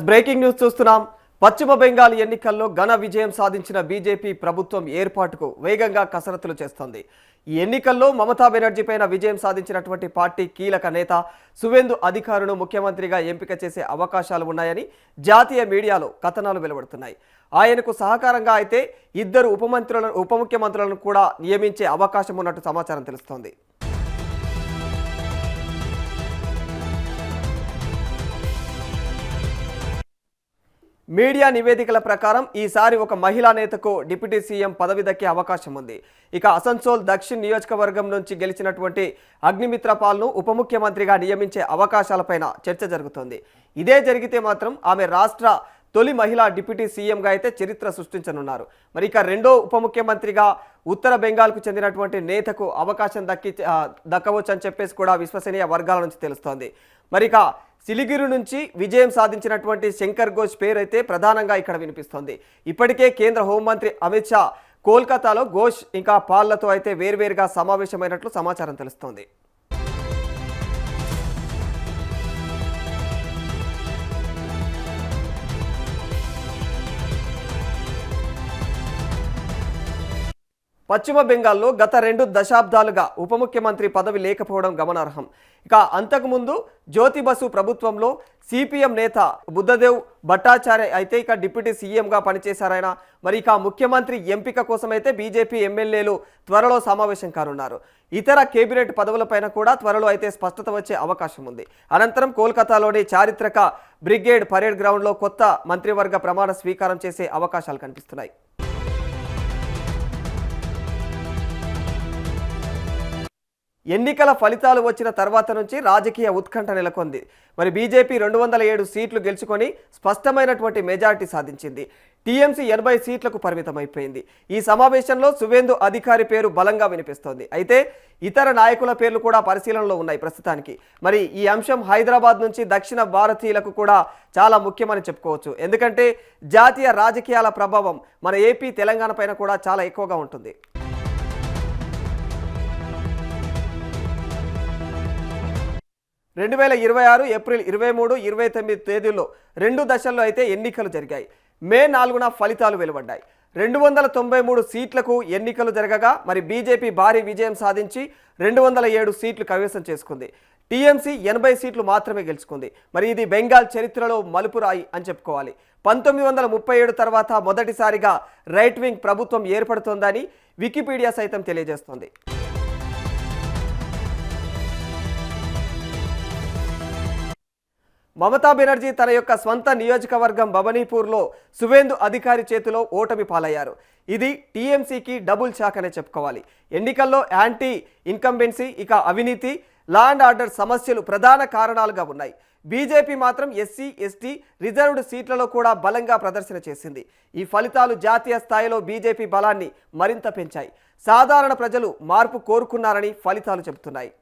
Breaking news చూస్తున్నాం. పశ్చిమ బెంగాల్ ఎన్నికల్లో ఘన విజయం సాధించిన బీజేపీ ప్రభుత్వం ఏర్పాటుకు వేగంగా కసరత్తులు చేస్తోంది. ఈ ఎన్నికల్లో మమతా బెనర్జీ పైన విజయం సాధించినటువంటి పార్టీ కీలక నేత సువేందు అధికారును ముఖ్యమంత్రిగా ఎంపిక చేసే అవకాశాలు ఉన్నాయని జాతీయ మీడియాలో కథనాలు వెలువడుతున్నాయి. ఆయనకు సహకారంగా అయితే ఇద్దరు ఉప ముఖ్యమంత్రులను కూడా నియమించే అవకాశం ఉన్నట్టు సమాచారం తెలుస్తోంది. మీడియా నివేదికల ప్రకారం ఈసారి ఒక మహిళా నేతకు డిప్యూటీ సీఎం పదవి దక్కే అవకాశం ఉంది. ఇక అసన్సోల్ దక్షిణ్ నియోజకవర్గం నుంచి గెలిచినటువంటి అగ్నిమిత్ర పాల్ను ఉప ముఖ్యమంత్రిగా నియమించే అవకాశాలపైన చర్చ జరుగుతోంది. ఇదే జరిగితే మాత్రం ఆమె రాష్ట్ర తొలి మహిళా డిప్యూటీ సీఎంగా అయితే చరిత్ర సృష్టించనున్నారు. మరి ఇక రెండో ఉప ముఖ్యమంత్రిగా ఉత్తర బెంగాల్కు చెందినటువంటి నేతకు అవకాశం దక్కవచ్చు అని చెప్పేసి కూడా విశ్వసనీయ వర్గాల నుంచి తెలుస్తోంది. మరి ఇక సిలిగురి నుంచి విజయం సాధించినటువంటి శంకర్ ఘోష్ పేరు అయితే ప్రధానంగా ఇక్కడ వినిపిస్తోంది. ఇప్పటికే కేంద్ర హోంమంత్రి అమిత్ షా కోల్కతాలో ఘోష్ ఇంకా పాల్లతో అయితే వేర్వేరుగా సమావేశమైనట్లు సమాచారం తెలుస్తోంది. పశ్చిమ బెంగాల్లో గత 2 దశాబ్దాలుగా ఉప ముఖ్యమంత్రి పదవి లేకపోవడం గమనార్హం. ఇక అంతకుముందు జ్యోతి బసు ప్రభుత్వంలో సిపిఎం నేత బుద్ధదేవ్ భట్టాచార్య అయితే ఇక డిప్యూటీ సీఎంగా పనిచేశారాయన. మరి ఇక ముఖ్యమంత్రి ఎంపిక కోసమైతే బీజేపీ ఎమ్మెల్యేలు త్వరలో సమావేశం కానున్నారు. ఇతర కేబినెట్ పదవులపైన కూడా త్వరలో అయితే స్పష్టత వచ్చే అవకాశం ఉంది. అనంతరం కోల్కతాలోని చారిత్రక బ్రిగేడ్ పరేడ్ గ్రౌండ్లో కొత్త మంత్రివర్గ ప్రమాణ స్వీకారం చేసే అవకాశాలు కనిపిస్తున్నాయి. ఎన్నికల ఫలితాలు వచ్చిన తర్వాత నుంచి రాజకీయ ఉత్కంఠ నెలకొంది. మరి బీజేపీ 207 సీట్లు గెలుచుకొని స్పష్టమైనటువంటి మెజారిటీ సాధించింది. టీఎంసీ 80 సీట్లకు పరిమితమైపోయింది. ఈ సమావేశంలో సువేందు అధికారి పేరు బలంగా వినిపిస్తోంది. అయితే ఇతర నాయకుల పేర్లు కూడా పరిశీలనలో ఉన్నాయి ప్రస్తుతానికి. మరి ఈ అంశం హైదరాబాద్ నుంచి దక్షిణ భారతీయులకు కూడా చాలా ముఖ్యమని చెప్పుకోవచ్చు. ఎందుకంటే జాతీయ రాజకీయాల ప్రభావం మన ఏపీ తెలంగాణ పైన కూడా చాలా ఎక్కువగా ఉంటుంది. 2026 ఏప్రిల్ 23, 29 తేదీల్లో 2 దశల్లో అయితే ఎన్నికలు జరిగాయి. మే 4న ఫలితాలు వెలువడ్డాయి. 293 సీట్లకు ఎన్నికలు జరగగా మరి బీజేపీ భారీ విజయం సాధించి 207 సీట్లు కైవసం చేసుకుంది. టీఎంసీ 80 సీట్లు మాత్రమే గెలుచుకుంది. మరి ఇది బెంగాల్ చరిత్రలో మలుపురాయి అని చెప్పుకోవాలి. 1937 తర్వాత మొదటిసారిగా రైట్ వింగ్ ప్రభుత్వం ఏర్పడుతోందని వికీపీడియా సైతం తెలియజేస్తోంది. మమతా బెనర్జీ తన యొక్క స్వంత నియోజకవర్గం భవానీపూర్లో సువేందు అధికారి చేతిలో ఓటమి పాలయ్యారు. ఇది టీఎంసీకి డబుల్ షాక్ అనే చెప్పుకోవాలి. ఎన్నికల్లో యాంటీ ఇన్కంబెన్సీ, ఇక అవినీతి, లా అండ్ ఆర్డర్ సమస్యలు ప్రధాన కారణాలుగా ఉన్నాయి. బీజేపీ మాత్రం ఎస్సీ, ఎస్టీ రిజర్వ్డ్ సీట్లలో కూడా బలంగా ప్రదర్శన చేసింది. ఈ ఫలితాలు జాతీయ స్థాయిలో బీజేపీ బలాన్ని మరింత పెంచాయి. సాధారణ ప్రజలు మార్పు కోరుకున్నారని ఫలితాలు చెబుతున్నాయి.